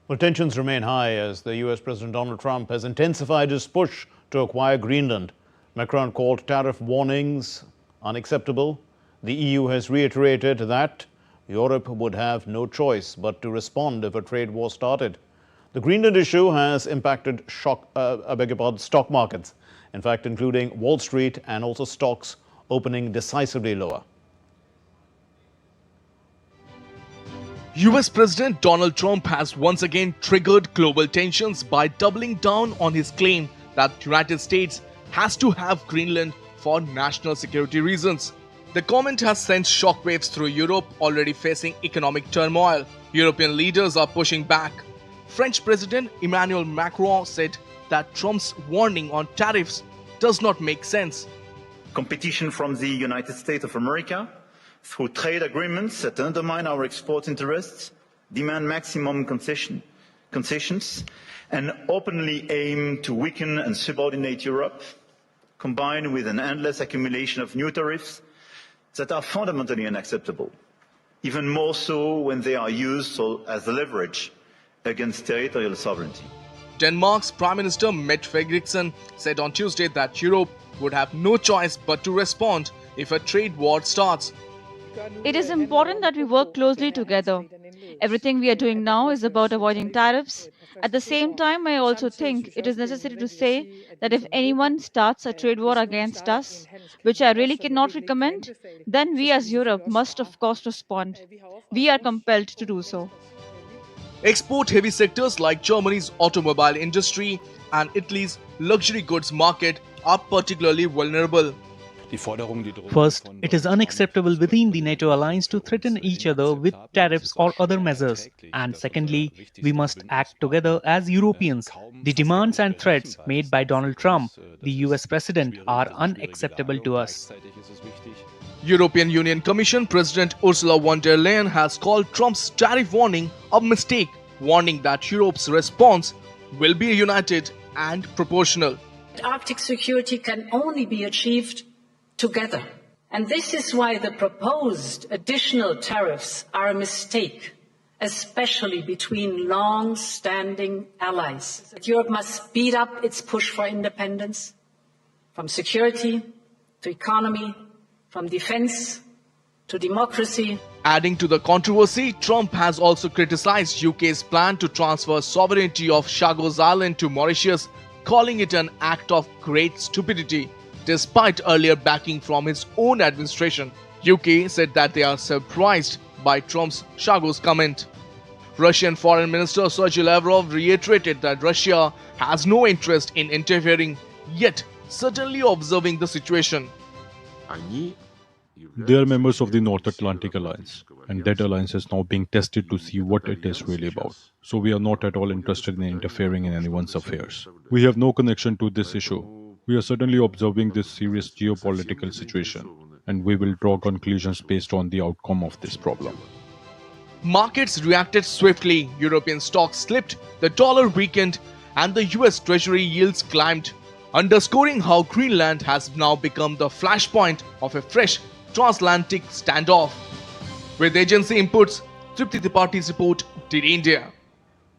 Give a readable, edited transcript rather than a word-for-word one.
Well, tensions remain high as the US President Donald Trump has intensified his push to acquire Greenland. Macron called tariff warnings unacceptable. The EU has reiterated that Europe would have no choice but to respond if a trade war started. The Greenland issue has impacted stock markets, in fact, including Wall Street and also stocks opening decisively lower. US President Donald Trump has once again triggered global tensions by doubling down on his claim that the United States has to have Greenland for national security reasons. The comment has sent shockwaves through Europe, already facing economic turmoil. European leaders are pushing back. French President Emmanuel Macron said that Trump's warning on tariffs does not make sense. Competition from the United States of America through trade agreements that undermine our export interests, demand maximum concessions, and openly aim to weaken and subordinate Europe, combined with an endless accumulation of new tariffs that are fundamentally unacceptable, even more so when they are used as leverage against territorial sovereignty. Denmark's Prime Minister Mette Frederiksen said on Tuesday that Europe would have no choice but to respond if a trade war starts. It is important that we work closely together. Everything we are doing now is about avoiding tariffs. At the same time, I also think it is necessary to say that if anyone starts a trade war against us, which I really cannot recommend, then we as Europe must of course respond. We are compelled to do so. Export-heavy sectors like Germany's automobile industry and Italy's luxury goods market are particularly vulnerable. First, it is unacceptable within the NATO alliance to threaten each other with tariffs or other measures. And secondly, we must act together as Europeans. The demands and threats made by Donald Trump, the US President, are unacceptable to us. European Union Commission President Ursula von der Leyen has called Trump's tariff warning a mistake, warning that Europe's response will be united and proportional. Arctic security can only be achieved together. And this is why the proposed additional tariffs are a mistake, especially between long-standing allies. Europe must speed up its push for independence, from security to economy, from defense to democracy. Adding to the controversy, Trump has also criticized UK's plan to transfer sovereignty of Chagos Island to Mauritius, calling it an act of great stupidity. Despite earlier backing from his own administration, UK said that they are surprised by Trump's Chagos comment. Russian Foreign Minister Sergei Lavrov reiterated that Russia has no interest in interfering, yet certainly observing the situation. They are members of the North Atlantic Alliance, and that alliance is now being tested to see what it is really about. So we are not at all interested in interfering in anyone's affairs. We have no connection to this issue. We are certainly observing this serious geopolitical situation, and we will draw conclusions based on the outcome of this problem. Markets reacted swiftly. European stocks slipped, the dollar weakened, and the US Treasury yields climbed, underscoring how Greenland has now become the flashpoint of a fresh transatlantic standoff. With agency inputs, Tripti Tripaঠি's report, Did India.